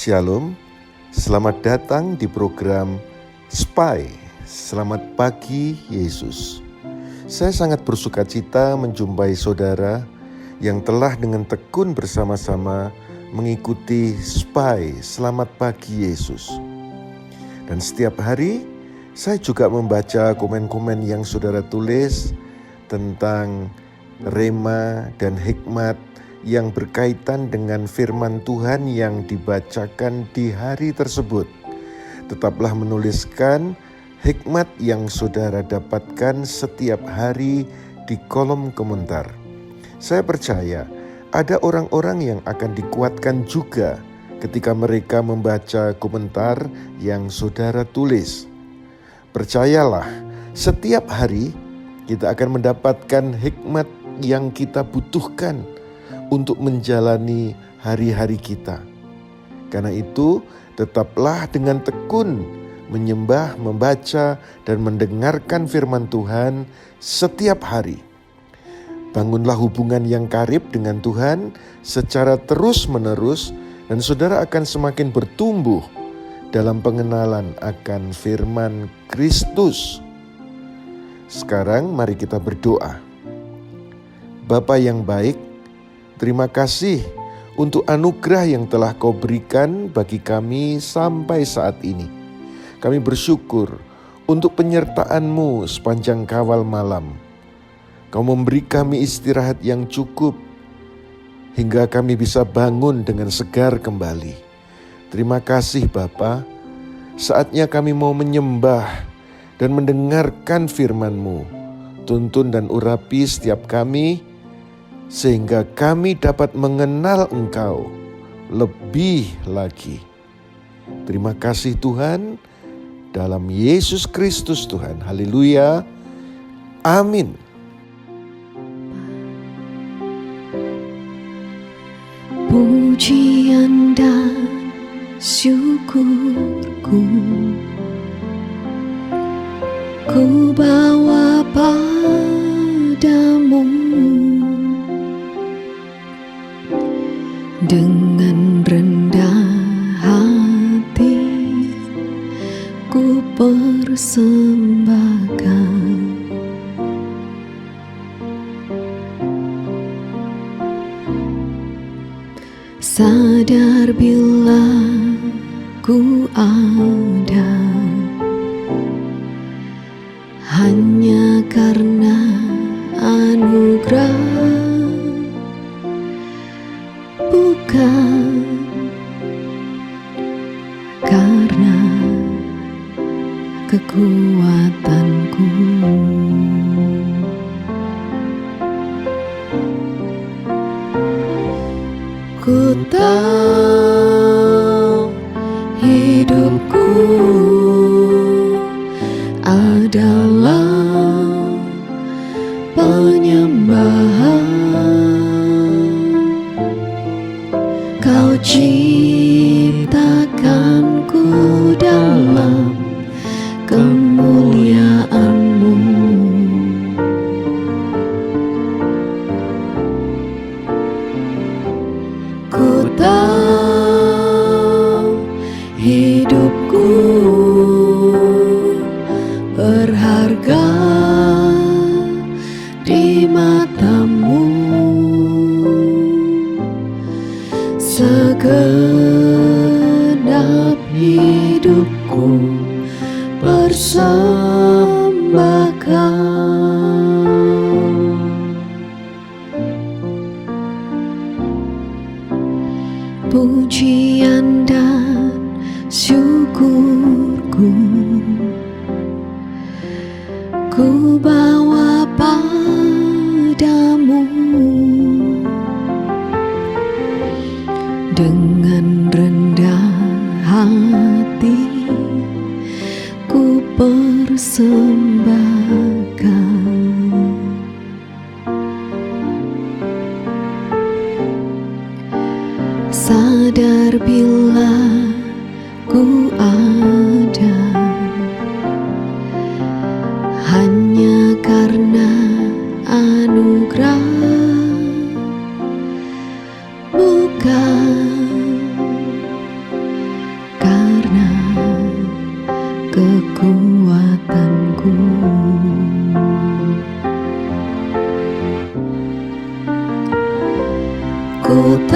Shalom, selamat datang di program SPY, Selamat Pagi Yesus. Saya sangat bersuka cita menjumpai saudara yang telah dengan tekun bersama-sama mengikuti SPY, Selamat Pagi Yesus. Dan setiap hari saya juga membaca komen-komen yang saudara tulis tentang rema dan hikmat yang berkaitan dengan firman Tuhan yang dibacakan di hari tersebut. Tetaplah menuliskan hikmat yang saudara dapatkan setiap hari di kolom komentar. Saya percaya ada orang-orang yang akan dikuatkan juga ketika mereka membaca komentar yang saudara tulis. Percayalah, setiap hari kita akan mendapatkan hikmat yang kita butuhkan untuk menjalani hari-hari kita. Karena itu, tetaplah dengan tekun menyembah, membaca, dan mendengarkan firman Tuhan setiap hari. Bangunlah hubungan yang karib dengan Tuhan secara terus-menerus, dan saudara akan semakin bertumbuh dalam pengenalan akan firman Kristus. Sekarang mari kita berdoa. Bapa yang baik, terima kasih untuk anugerah yang telah Kau berikan bagi kami sampai saat ini. Kami bersyukur untuk penyertaan-Mu sepanjang kawal malam. Kau memberi kami istirahat yang cukup hingga kami bisa bangun dengan segar kembali. Terima kasih Bapa. Saatnya kami mau menyembah dan mendengarkan firman-Mu. Tuntun dan urapi setiap kami, sehingga kami dapat mengenal Engkau lebih lagi. Terima kasih Tuhan, dalam Yesus Kristus Tuhan. Haleluya. Amin. Pujian dan syukurku ku bawa padamu. Dengan rendah hati ku persembahkan sadar bila ku ada hanya karena anugerah, bukan karena kekuatanku. Ku tahu hidupku adalah penyembahan. Kau ciptakanku dalam kemuliaan-Mu. Ku tahu hidupku berharga di mata-Mu. Segenap hidupku persembahkan. Pujian dan syukurku ku bawa padamu. Dengan rendah hati ku persembahkan sadar bila ku ada hanya karena anugerah, bukan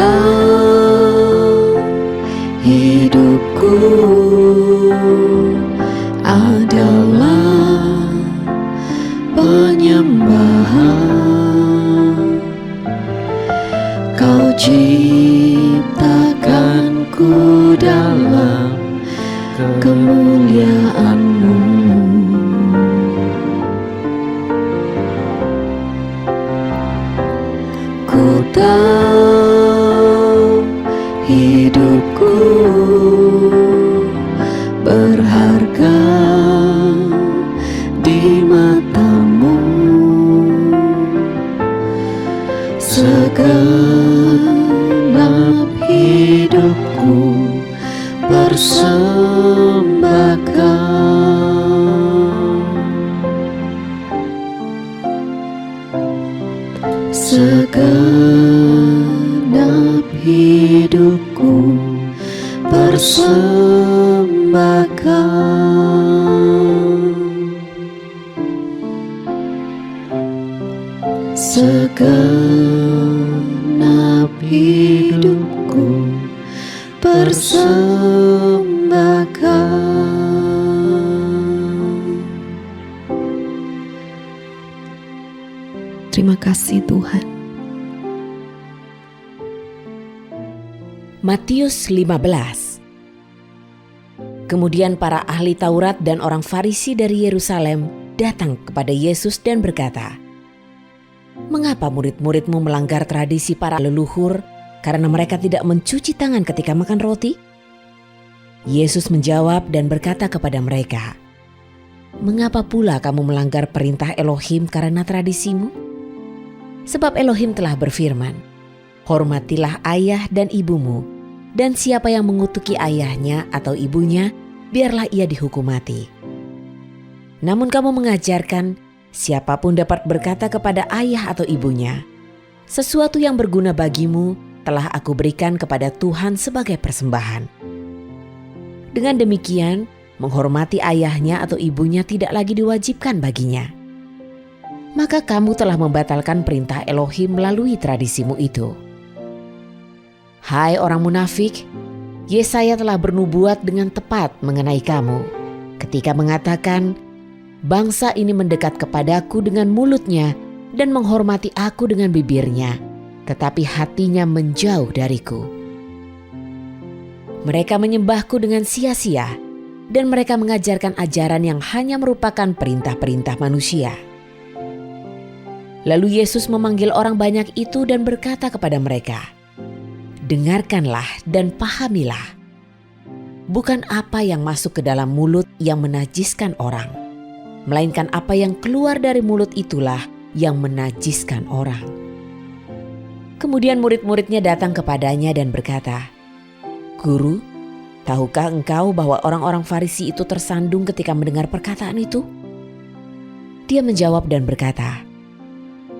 tahu hidupku adalah penyembahan. Kau ciptakanku dalam kemuliaan-Mu. Ku tahu hidupku berharga di mata-Mu. Segenap hidupku persembahkan. Segenap hidupku persembahkan. Segenap hidupku persembahkan. Terima kasih Tuhan. Matius 15. Kemudian para ahli Taurat dan orang Farisi dari Yerusalem datang kepada Yesus dan berkata, "Mengapa murid-murid-Mu melanggar tradisi para leluhur karena mereka tidak mencuci tangan ketika makan roti?" Yesus menjawab dan berkata kepada mereka, "Mengapa pula kamu melanggar perintah Elohim karena tradisimu? Sebab Elohim telah berfirman, 'Hormatilah ayah dan ibumu,' dan siapa yang mengutuki ayahnya atau ibunya, biarlah ia dihukum mati. Namun kamu mengajarkan, siapapun dapat berkata kepada ayah atau ibunya, 'Sesuatu yang berguna bagimu telah aku berikan kepada Tuhan sebagai persembahan.' Dengan demikian, menghormati ayahnya atau ibunya tidak lagi diwajibkan baginya. Maka kamu telah membatalkan perintah Elohim melalui tradisimu itu. Hai orang munafik, Yesaya telah bernubuat dengan tepat mengenai kamu ketika mengatakan, 'Bangsa ini mendekat kepadaku dengan mulutnya dan menghormati aku dengan bibirnya, tetapi hatinya menjauh dariku. Mereka menyembahku dengan sia-sia dan mereka mengajarkan ajaran yang hanya merupakan perintah-perintah manusia.' Lalu Yesus memanggil orang banyak itu dan berkata kepada mereka, 'Dengarkanlah dan pahamilah. Bukan apa yang masuk ke dalam mulut yang menajiskan orang, melainkan apa yang keluar dari mulut itulah yang menajiskan orang.' Kemudian murid-muridnya datang kepadanya dan berkata, 'Guru, tahukah engkau bahwa orang-orang Farisi itu tersandung ketika mendengar perkataan itu?' Dia menjawab dan berkata,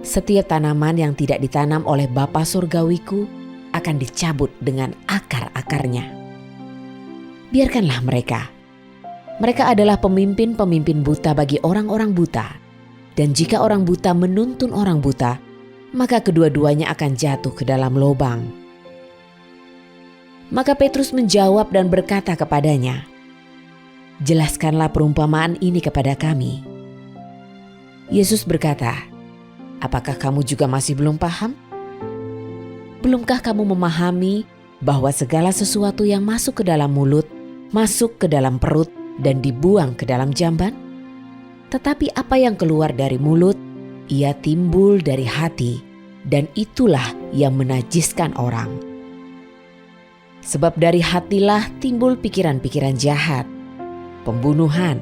'Setiap tanaman yang tidak ditanam oleh Bapa Surgawiku akan dicabut dengan akar-akarnya. Biarkanlah mereka. Mereka adalah pemimpin-pemimpin buta bagi orang-orang buta. Dan jika orang buta menuntun orang buta, maka kedua-duanya akan jatuh ke dalam lubang.' Maka Petrus menjawab dan berkata kepadanya, 'Jelaskanlah perumpamaan ini kepada kami.' Yesus berkata, 'Apakah kamu juga masih belum paham? Belumkah kamu memahami bahwa segala sesuatu yang masuk ke dalam mulut, masuk ke dalam perut dan dibuang ke dalam jamban? Tetapi apa yang keluar dari mulut, ia timbul dari hati, dan itulah yang menajiskan orang. Sebab dari hatilah timbul pikiran-pikiran jahat, pembunuhan,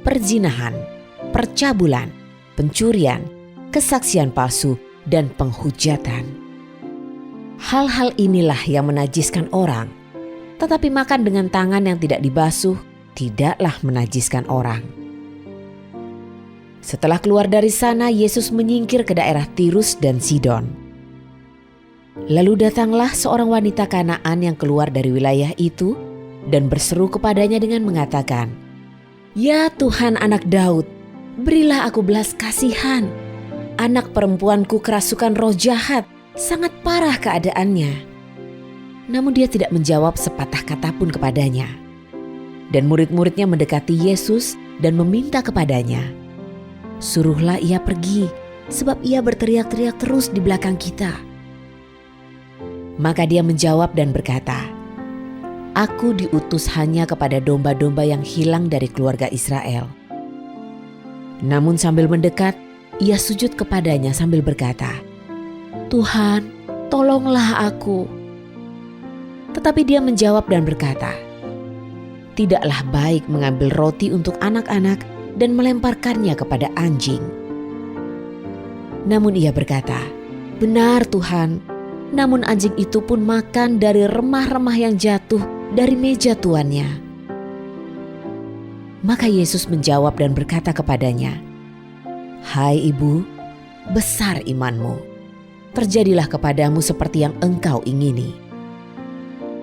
perzinahan, percabulan, pencurian, kesaksian palsu, dan penghujatan. Hal-hal inilah yang menajiskan orang, tetapi makan dengan tangan yang tidak dibasuh tidaklah menajiskan orang.' Setelah keluar dari sana, Yesus menyingkir ke daerah Tirus dan Sidon. Lalu datanglah seorang wanita Kanaan yang keluar dari wilayah itu dan berseru kepadanya dengan mengatakan, 'Ya Tuhan, Anak Daud, berilah aku belas kasihan. Anak perempuanku kerasukan roh jahat, sangat parah keadaannya.' Namun dia tidak menjawab sepatah kata pun kepadanya. Dan murid-muridnya mendekati Yesus dan meminta kepadanya, "Suruhlah ia pergi, sebab ia berteriak-teriak terus di belakang kita." Maka dia menjawab dan berkata, "Aku diutus hanya kepada domba-domba yang hilang dari keluarga Israel." Namun sambil mendekat, ia sujud kepadanya sambil berkata, "Tuhan, tolonglah aku." Tetapi dia menjawab dan berkata, "Tidaklah baik mengambil roti untuk anak-anak dan melemparkannya kepada anjing." Namun ia berkata, "Benar Tuhan, namun anjing itu pun makan dari remah-remah yang jatuh dari meja tuannya." Maka Yesus menjawab dan berkata kepadanya, "Hai ibu, besar imanmu. Terjadilah kepadamu seperti yang engkau ingini."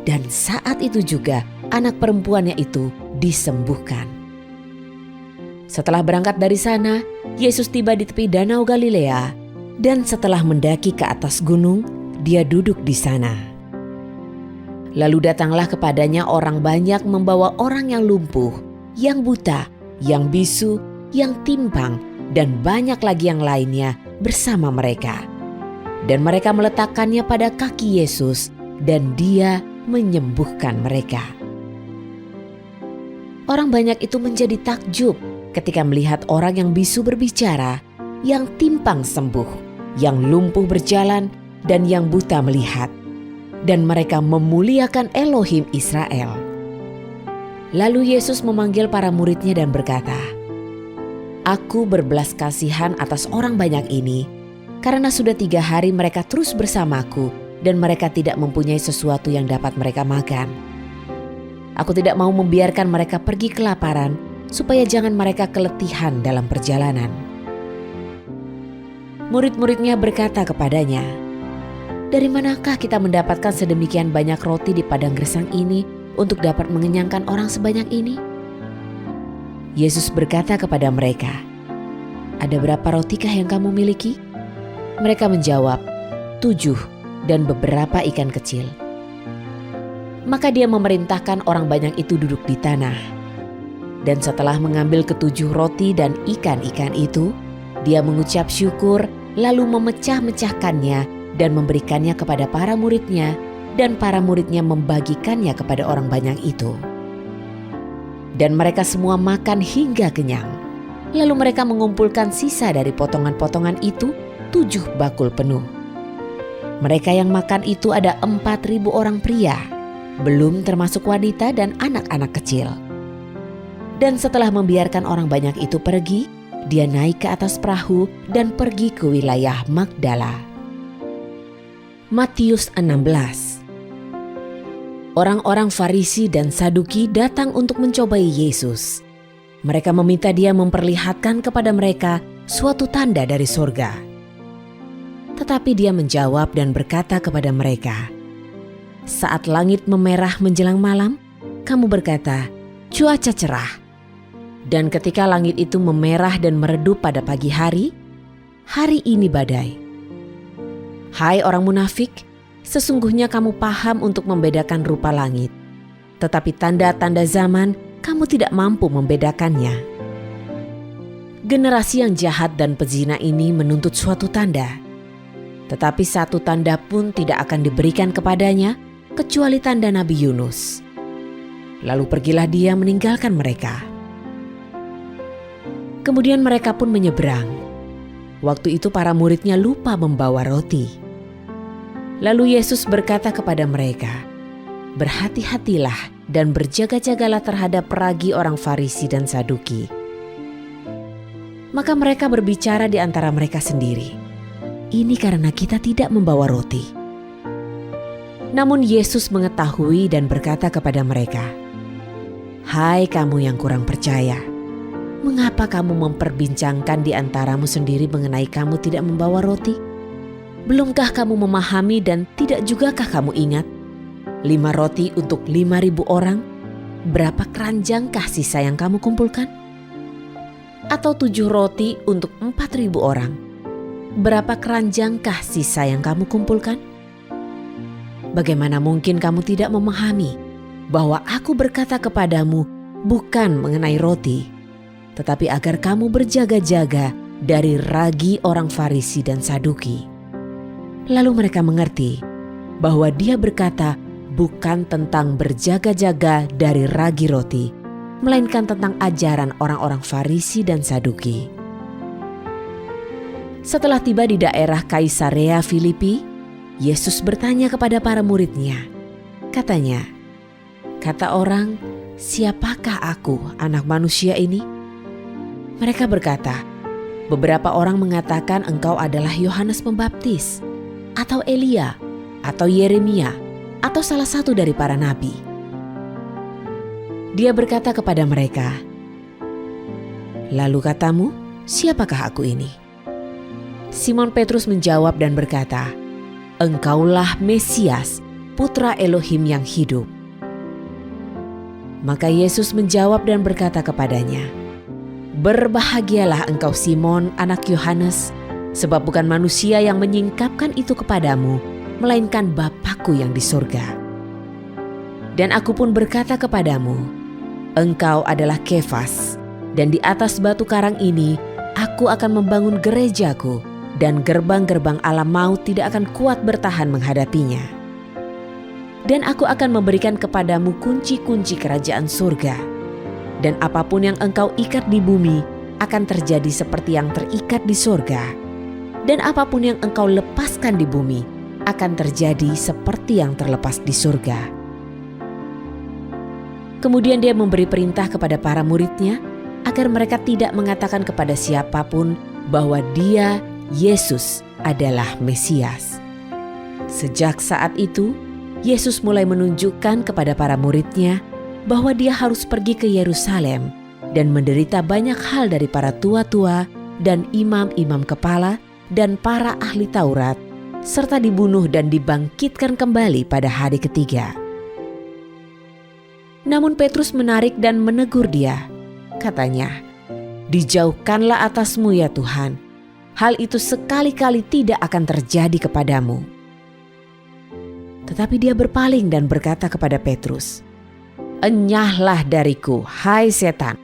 Dan saat itu juga anak perempuannya itu disembuhkan. Setelah berangkat dari sana, Yesus tiba di tepi Danau Galilea, dan setelah mendaki ke atas gunung, dia duduk di sana. Lalu datanglah kepadanya orang banyak membawa orang yang lumpuh, yang buta, yang bisu, yang timpang, dan banyak lagi yang lainnya bersama mereka. Dan mereka meletakkannya pada kaki Yesus, dan dia menyembuhkan mereka. Orang banyak itu menjadi takjub ketika melihat orang yang bisu berbicara, yang timpang sembuh, yang lumpuh berjalan, dan yang buta melihat. Dan mereka memuliakan Elohim Israel. Lalu Yesus memanggil para muridnya dan berkata, "Aku berbelas kasihan atas orang banyak ini, karena sudah 3 hari mereka terus bersamaku, dan mereka tidak mempunyai sesuatu yang dapat mereka makan. Aku tidak mau membiarkan mereka pergi kelaparan, supaya jangan mereka keletihan dalam perjalanan." Murid-muridnya berkata kepadanya, "Dari manakah kita mendapatkan sedemikian banyak roti di padang gersang ini untuk dapat mengenyangkan orang sebanyak ini?" Yesus berkata kepada mereka, "Ada berapa rotikah yang kamu miliki?" Mereka menjawab, 7 dan beberapa ikan kecil. Maka dia memerintahkan orang banyak itu duduk di tanah. Dan setelah mengambil ke-7 roti dan ikan-ikan itu, dia mengucap syukur, lalu memecah-mecahkannya dan memberikannya kepada para muridnya, dan para muridnya membagikannya kepada orang banyak itu. Dan mereka semua makan hingga kenyang. Lalu mereka mengumpulkan sisa dari potongan-potongan itu 7 bakul penuh. Mereka yang makan itu ada 4.000 orang pria, belum termasuk wanita dan anak-anak kecil. Dan setelah membiarkan orang banyak itu pergi, dia naik ke atas perahu dan pergi ke wilayah Magdala. Matius 16. Orang-orang Farisi dan Saduki datang untuk mencobai Yesus. Mereka meminta dia memperlihatkan kepada mereka suatu tanda dari surga. Tetapi dia menjawab dan berkata kepada mereka, "Saat langit memerah menjelang malam, kamu berkata, 'Cuaca cerah.' Dan ketika langit itu memerah dan meredup pada pagi hari, hari ini badai. Hai orang munafik, sesungguhnya kamu paham untuk membedakan rupa langit, tetapi tanda-tanda zaman kamu tidak mampu membedakannya. Generasi yang jahat dan pezina ini menuntut suatu tanda, tetapi satu tanda pun tidak akan diberikan kepadanya kecuali tanda Nabi Yunus." Lalu pergilah dia meninggalkan mereka. Kemudian mereka pun menyeberang. Waktu itu para muridnya lupa membawa roti. Lalu Yesus berkata kepada mereka, "Berhati-hatilah dan berjaga-jagalah terhadap peragi orang Farisi dan Saduki." Maka mereka berbicara di antara mereka sendiri, "Ini karena kita tidak membawa roti." Namun Yesus mengetahui dan berkata kepada mereka, "Hai kamu yang kurang percaya, mengapa kamu memperbincangkan di antaramu sendiri mengenai kamu tidak membawa roti? Belumkah kamu memahami dan tidak jugakah kamu ingat? 5 roti untuk 5.000 orang, berapa keranjangkah sisa yang kamu kumpulkan? Atau 7 roti untuk 4.000 orang, berapa keranjangkah sisa yang kamu kumpulkan? bagaimana mungkin kamu tidak memahami bahwa aku berkata kepadamu bukan mengenai roti, tetapi agar kamu berjaga-jaga dari ragi orang Farisi dan Saduki. Lalu mereka mengerti bahwa dia berkata bukan tentang berjaga-jaga dari ragi roti, melainkan tentang ajaran orang-orang Farisi dan Saduki. Setelah tiba di daerah Kaisarea Filipi, Yesus bertanya kepada para muridnya. Katanya, "Kata orang, siapakah aku, Anak Manusia ini?" Mereka berkata, "Beberapa orang mengatakan engkau adalah Yohanes Pembaptis, atau Elia, atau Yeremia, atau salah satu dari para nabi." Dia berkata kepada mereka, "Lalu katamu, siapakah aku ini?" Simon Petrus menjawab dan berkata, "Engkaulah Mesias, Putra Elohim yang hidup." Maka Yesus menjawab dan berkata kepadanya, "Berbahagialah engkau Simon, anak Yohanes, sebab bukan manusia yang menyingkapkan itu kepadamu, melainkan Bapa-Ku yang di surga. Dan aku pun berkata kepadamu, engkau adalah Kefas, dan di atas batu karang ini aku akan membangun gerejaku, dan gerbang-gerbang alam maut tidak akan kuat bertahan menghadapinya. Dan aku akan memberikan kepadamu kunci-kunci kerajaan surga. Dan apapun yang engkau ikat di bumi akan terjadi seperti yang terikat di surga. Dan apapun yang engkau lepaskan di bumi akan terjadi seperti yang terlepas di surga." Kemudian dia memberi perintah kepada para muridnya agar mereka tidak mengatakan kepada siapapun bahwa dia, Yesus, adalah Mesias. Sejak saat itu, Yesus mulai menunjukkan kepada para muridnya bahwa dia harus pergi ke Yerusalem dan menderita banyak hal dari para tua-tua dan imam-imam kepala dan para ahli Taurat, serta dibunuh dan dibangkitkan kembali pada hari ketiga. Namun Petrus menarik dan menegur dia. Katanya, "Dijauhkanlah atasmu ya Tuhan, hal itu sekali-kali tidak akan terjadi kepadamu." Tetapi dia berpaling dan berkata kepada Petrus, "Enyahlah dariku, hai setan.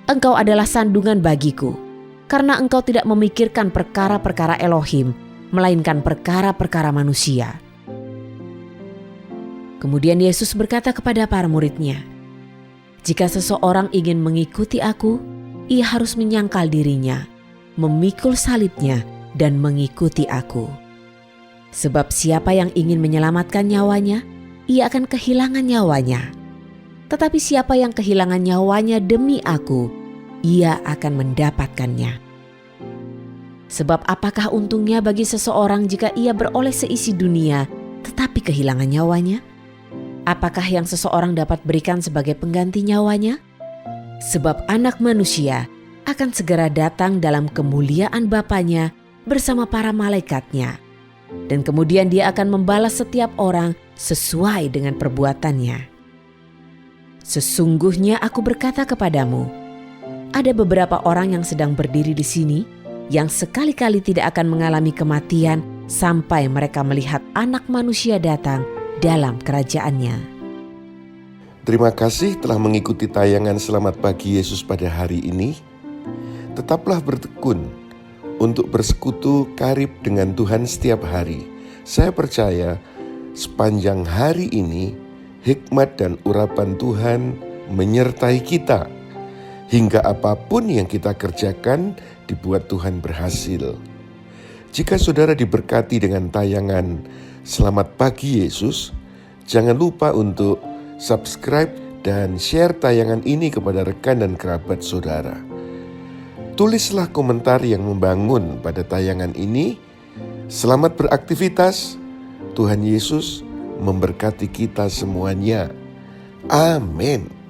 Engkau adalah sandungan bagiku, karena engkau tidak memikirkan perkara-perkara Elohim, melainkan perkara-perkara manusia." Kemudian Yesus berkata kepada para muridnya, "Jika seseorang ingin mengikuti aku, ia harus menyangkal dirinya, memikul salibnya, dan mengikuti aku. Sebab siapa yang ingin menyelamatkan nyawanya, ia akan kehilangan nyawanya. Tetapi siapa yang kehilangan nyawanya demi aku, ia akan mendapatkannya. Sebab apakah untungnya bagi seseorang jika ia beroleh seisi dunia, tetapi kehilangan nyawanya? Apakah yang seseorang dapat berikan sebagai pengganti nyawanya? Sebab Anak Manusia akan segera datang dalam kemuliaan Bapanya bersama para malaikatnya. Dan kemudian dia akan membalas setiap orang sesuai dengan perbuatannya. Sesungguhnya aku berkata kepadamu, ada beberapa orang yang sedang berdiri di sini yang sekali-kali tidak akan mengalami kematian sampai mereka melihat Anak Manusia datang dalam kerajaannya." Terima kasih telah mengikuti tayangan Selamat Pagi Yesus pada hari ini. Tetaplah bertekun untuk bersekutu karib dengan Tuhan setiap hari. Saya percaya sepanjang hari ini hikmat dan urapan Tuhan menyertai kita. Hingga apapun yang kita kerjakan dibuat Tuhan berhasil. Jika saudara diberkati dengan tayangan Selamat Pagi Yesus, jangan lupa untuk subscribe dan share tayangan ini kepada rekan dan kerabat saudara. Tulislah komentar yang membangun pada tayangan ini. Selamat beraktivitas. Tuhan Yesus memberkati kita semuanya. Amin.